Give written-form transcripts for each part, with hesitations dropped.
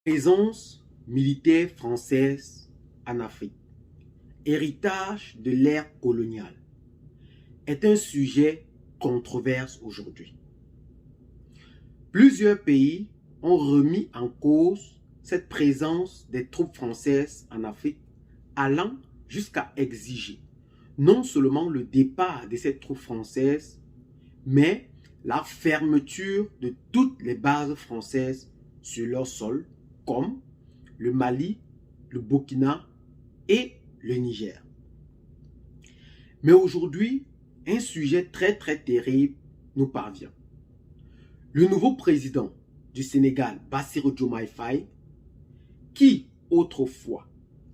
Présence militaire française en Afrique, héritage de l'ère coloniale, est un sujet controversé aujourd'hui. Plusieurs pays ont remis en cause cette présence des troupes françaises en Afrique, allant jusqu'à exiger non seulement le départ de ces troupes françaises, mais la fermeture de toutes les bases françaises sur leur sol, comme le Mali, le Burkina et le Niger. Mais aujourd'hui, un sujet très terrible nous parvient. Le nouveau président du Sénégal, Bassirou Diomaye Faye, qui autrefois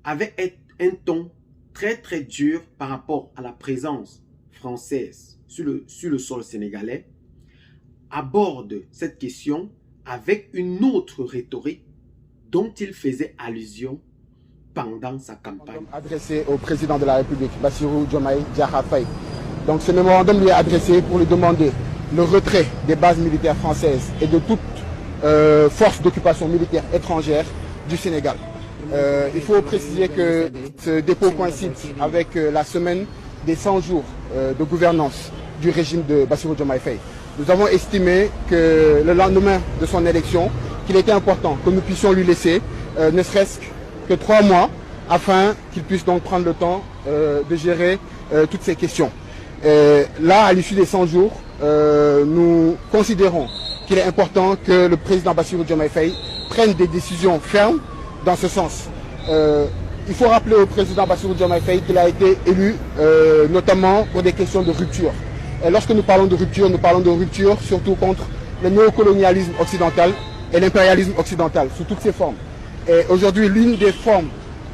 avait un ton très dur par rapport à la présence française sur le sol sénégalais, aborde cette question avec une autre rhétorique dont il faisait allusion pendant sa campagne. Adressé au président de la République, Bassirou Diomaye Diakhar Faye. Donc ce mémorandum lui est adressé pour lui demander le retrait des bases militaires françaises et de toute force d'occupation militaire étrangère du Sénégal. Il faut préciser que ce dépôt coïncide avec la semaine des 100 jours de gouvernance du régime de Bassirou Diomaye Faye. Nous avons estimé que le lendemain de son élection, qu'il était important que nous puissions lui laisser ne serait-ce que 3 mois afin qu'il puisse donc prendre le temps de gérer toutes ces questions. Là, à l'issue des 100 jours, nous considérons qu'il est important que le président Bassirou Diomaye Faye prenne des décisions fermes dans ce sens. Il faut rappeler au président Bassirou Diomaye Faye qu'il a été élu notamment pour des questions de rupture. Et lorsque nous parlons de rupture surtout contre le néocolonialisme occidental et l'impérialisme occidental sous toutes ses formes. Et aujourd'hui, l'une des formes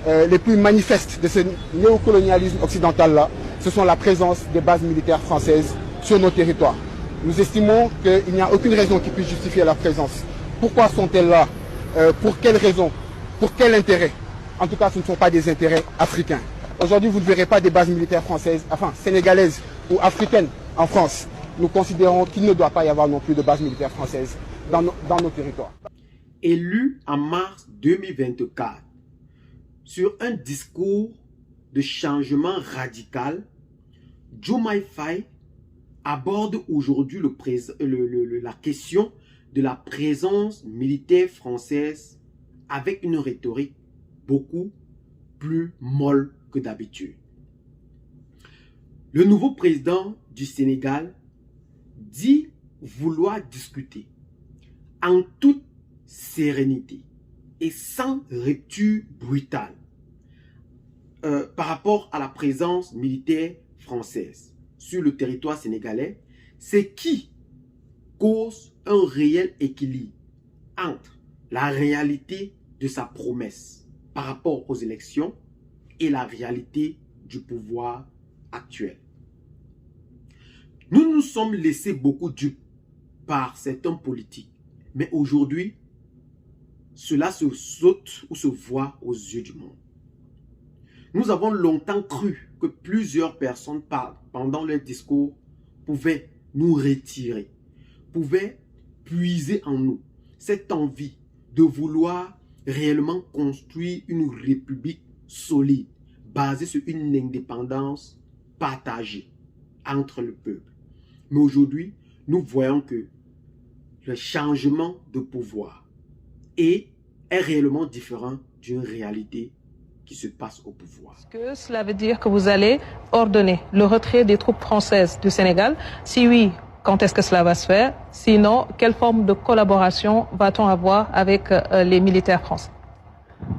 les plus manifestes de ce néocolonialisme occidental-là, ce sont la présence des bases militaires françaises sur nos territoires. Nous estimons qu'il n'y a aucune raison qui puisse justifier leur présence. Pourquoi sont-elles là? Pour quelles raisons? Pour quel intérêt? En tout cas, ce ne sont pas des intérêts africains. Aujourd'hui, vous ne verrez pas des bases militaires françaises, enfin sénégalaises ou africaines en France. Nous considérons qu'il ne doit pas y avoir non plus de bases militaires françaises dans nos territoires. Élu en mars 2024, sur un discours de changement radical, Diomaye Faye aborde aujourd'hui la question de la présence militaire française avec une rhétorique beaucoup plus molle que d'habitude. Le nouveau président du Sénégal dit vouloir discuter en toute sérénité et sans rupture brutale par rapport à la présence militaire française sur le territoire sénégalais, ce qui cause un réel équilibre entre la réalité de sa promesse par rapport aux élections et la réalité du pouvoir actuel. Nous nous sommes laissés beaucoup dupes par certains politiques, mais aujourd'hui, cela se saute ou se voit aux yeux du monde. Nous avons longtemps cru que plusieurs personnes pendant leur discours pouvaient nous retirer, pouvaient puiser en nous cette envie de vouloir réellement construire une république solide, basée sur une indépendance partagée entre le peuple. Mais aujourd'hui, nous voyons que le changement de pouvoir est réellement différent d'une réalité qui se passe au pouvoir. Est-ce que cela veut dire que vous allez ordonner le retrait des troupes françaises du Sénégal? Si oui, quand est-ce que cela va se faire? Sinon, quelle forme de collaboration va-t-on avoir avec les militaires français?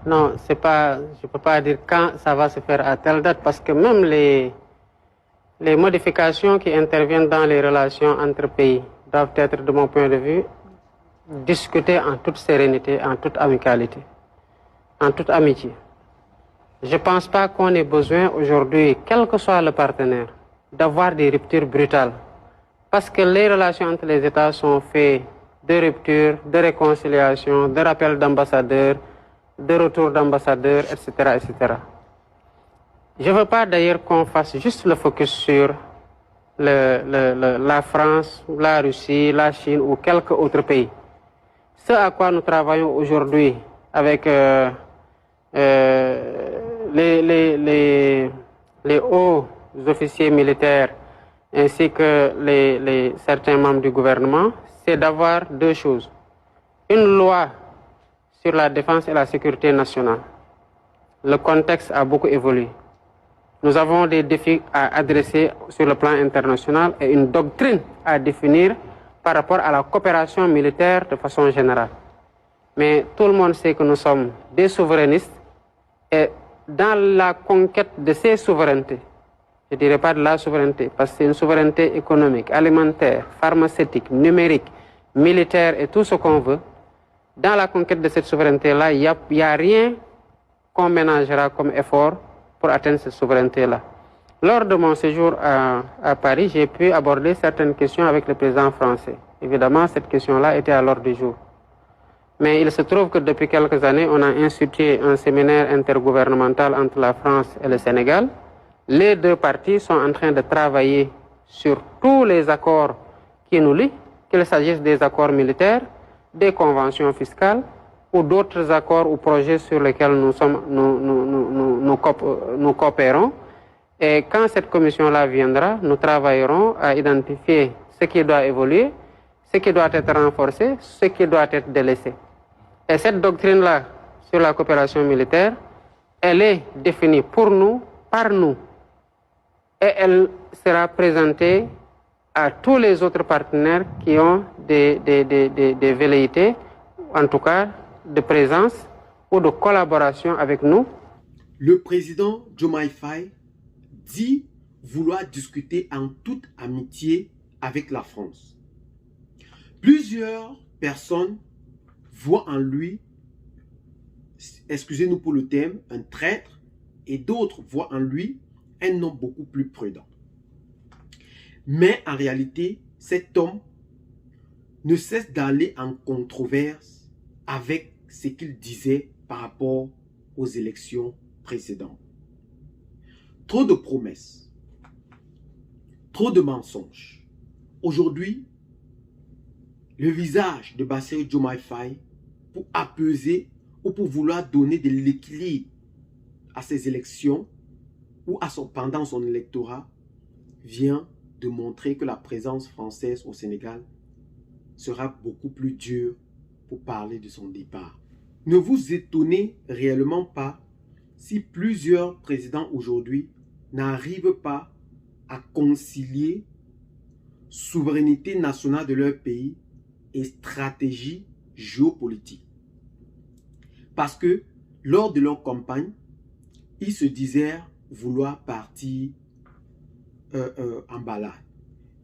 Non, je ne peux pas dire quand ça va se faire à telle date, parce que même les modifications qui interviennent dans les relations entre pays doivent être, de mon point de vue, discutées en toute sérénité, en toute amicalité, en toute amitié. Je ne pense pas qu'on ait besoin aujourd'hui, quel que soit le partenaire, d'avoir des ruptures brutales. Parce que les relations entre les États sont faites de ruptures, de réconciliation, de rappel d'ambassadeurs, de retour d'ambassadeurs, etc., etc. Je ne veux pas d'ailleurs qu'on fasse juste le focus sur la France, la Russie, la Chine ou quelques autres pays. Ce à quoi nous travaillons aujourd'hui avec les hauts officiers militaires ainsi que certains membres du gouvernement, c'est d'avoir deux choses. Une loi sur la défense et la sécurité nationale. Le contexte a beaucoup évolué. Nous avons des défis à adresser sur le plan international et une doctrine à définir par rapport à la coopération militaire de façon générale. Mais tout le monde sait que nous sommes des souverainistes et dans la conquête de ces souverainetés, je ne dirais pas de la souveraineté, parce que c'est une souveraineté économique, alimentaire, pharmaceutique, numérique, militaire et tout ce qu'on veut. Dans la conquête de cette souveraineté-là, il n'y a rien qu'on ménagera comme effort pour atteindre cette souveraineté-là. Lors de mon séjour à Paris, j'ai pu aborder certaines questions avec le président français. Évidemment, cette question-là était à l'ordre du jour. Mais il se trouve que depuis quelques années, on a institué un séminaire intergouvernemental entre la France et le Sénégal. Les deux parties sont en train de travailler sur tous les accords qui nous lient, qu'il s'agisse des accords militaires, des conventions fiscales ou d'autres accords ou projets sur lesquels nous coopérons. Et quand cette commission-là viendra, nous travaillerons à identifier ce qui doit évoluer, ce qui doit être renforcé, ce qui doit être délaissé. Et cette doctrine-là sur la coopération militaire, elle est définie pour nous, par nous. Et elle sera présentée à tous les autres partenaires qui ont des velléités, en tout cas de présence ou de collaboration avec nous. Le président Diomaye Faye dit vouloir discuter en toute amitié avec la France. Plusieurs personnes voient en lui, excusez-nous pour le terme, un traître, et d'autres voient en lui un homme beaucoup plus prudent. Mais en réalité, cet homme ne cesse d'aller en controverse avec ce qu'il disait par rapport aux élections précédentes. Trop de promesses, trop de mensonges. Aujourd'hui, le visage de Bassirou Diomaye Faye pour apaiser ou pour vouloir donner de l'équilibre à ces élections ou pendant son électorat vient de montrer que la présence française au Sénégal sera beaucoup plus dure pour parler de son départ. Ne vous étonnez réellement pas si plusieurs présidents aujourd'hui n'arrivent pas à concilier souveraineté nationale de leur pays et stratégie géopolitique. Parce que lors de leur campagne, ils se disaient vouloir partir en balade.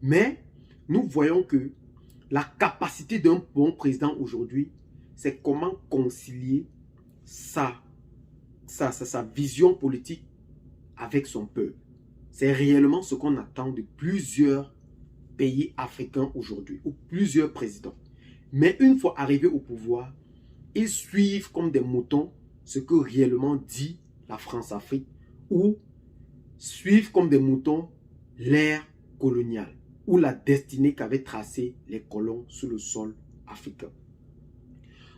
Mais nous voyons que la capacité d'un bon président aujourd'hui, c'est comment concilier sa vision politique avec son peuple. C'est réellement ce qu'on attend de plusieurs pays africains aujourd'hui, ou plusieurs présidents. Mais une fois arrivés au pouvoir, ils suivent comme des moutons ce que réellement dit la France-Afrique, ou suivent comme des moutons l'ère coloniale, ou la destinée qu'avaient tracée les colons sur le sol africain.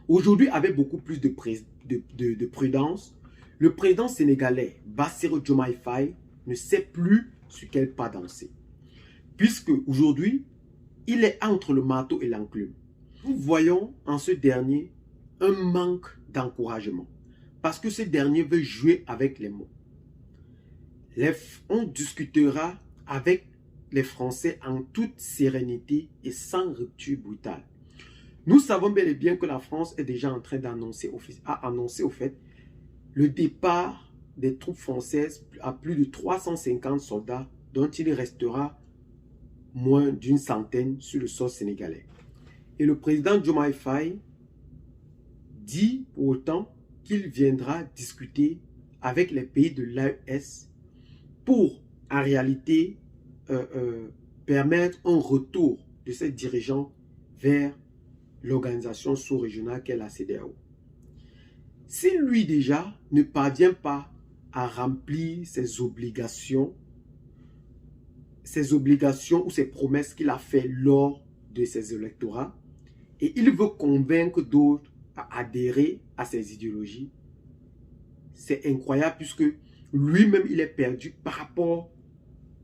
Aujourd'hui, avec beaucoup plus de prudence, le président sénégalais Bassirou Diomaye Faye ne sait plus sur quel pas danser. Puisque aujourd'hui, il est entre le marteau et l'enclume. Nous voyons en ce dernier un manque d'encouragement. Parce que ce dernier veut jouer avec les mots. On discutera avec les Français en toute sérénité et sans rupture brutale. Nous savons bel et bien que la France est déjà en train d'annoncer, a annoncé au fait le départ des troupes françaises à plus de 350 soldats dont il restera moins d'une centaine sur le sol sénégalais. Et le président Diomaye Faye dit pour autant qu'il viendra discuter avec les pays de l'AES pour en réalité permettre un retour de ces dirigeants vers l'organisation sous-régionale qu'est la CEDEAO. Si lui déjà ne parvient pas à remplir ses obligations ou ses promesses qu'il a fait lors de ses électorats, et il veut convaincre d'autres à adhérer à ces idéologies, c'est incroyable puisque lui-même, il est perdu par rapport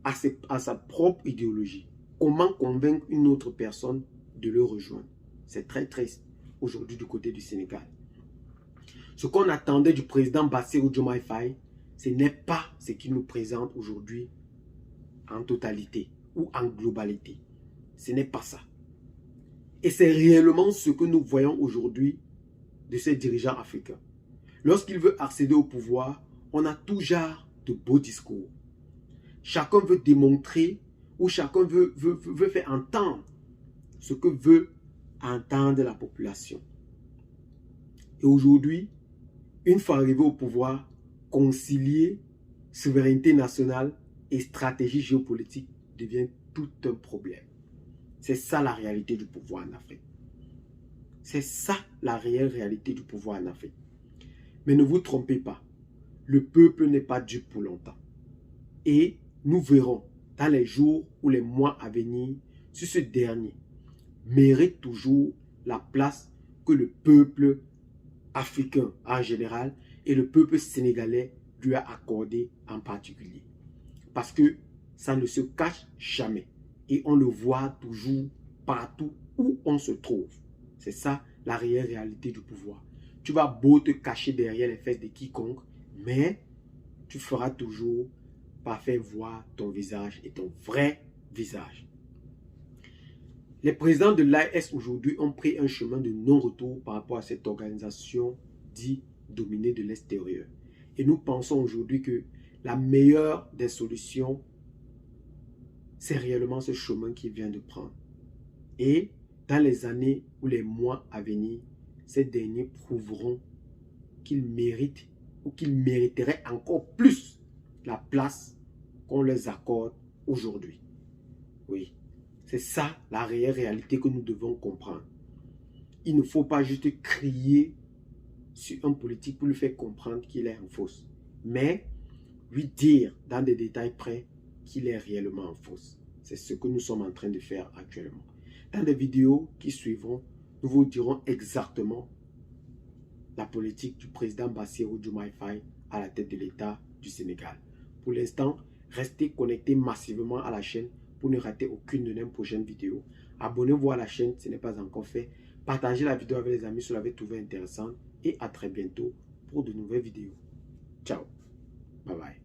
à sa propre idéologie. Comment convaincre une autre personne de le rejoindre? C'est très triste aujourd'hui du côté du Sénégal. Ce qu'on attendait du président Bassirou Diomaye Faye, ce n'est pas ce qu'il nous présente aujourd'hui en totalité ou en globalité. Ce n'est pas ça. Et c'est réellement ce que nous voyons aujourd'hui de ces dirigeants africains. Lorsqu'il veut accéder au pouvoir, on a tout genre de beaux discours. Chacun veut démontrer ou chacun veut faire entendre ce que veut entendre la population. Et aujourd'hui, une fois arrivé au pouvoir, concilier souveraineté nationale et stratégie géopolitique devient tout un problème. C'est ça la réalité du pouvoir en Afrique. C'est ça la réelle réalité du pouvoir en Afrique. Mais ne vous trompez pas, le peuple n'est pas dupe pour longtemps. Et nous verrons dans les jours ou les mois à venir si ce dernier mérite toujours la place que le peuple africain en général et le peuple sénégalais lui a accordé en particulier. Parce que ça ne se cache jamais et on le voit toujours partout où on se trouve. C'est ça la réelle réalité du pouvoir. Tu vas beau te cacher derrière les fesses de quiconque, mais tu feras toujours par faire voir ton visage et ton vrai visage. Les présidents de l'AES aujourd'hui ont pris un chemin de non-retour par rapport à cette organisation dite dominée de l'extérieur. Et nous pensons aujourd'hui que la meilleure des solutions, c'est réellement ce chemin qu'il vient de prendre. Et dans les années ou les mois à venir, ces derniers prouveront qu'ils méritent ou qu'ils mériteraient encore plus la place qu'on leur accorde aujourd'hui. Oui, c'est ça la réelle réalité que nous devons comprendre. Il ne faut pas juste crier sur un politique pour lui faire comprendre qu'il est en fausse, mais lui dire dans des détails près qu'il est réellement en fausse. C'est ce que nous sommes en train de faire actuellement. Dans des vidéos qui suivront, nous vous dirons exactement la politique du président Bassirou Diomaye Faye à la tête de l'État du Sénégal. Pour l'instant, restez connectés massivement à la chaîne pour ne rater aucune de nos prochaines vidéos. Abonnez-vous à la chaîne si ce n'est pas encore fait. Partagez la vidéo avec les amis si vous l'avez trouvée intéressante. Et à très bientôt pour de nouvelles vidéos. Ciao. Bye bye.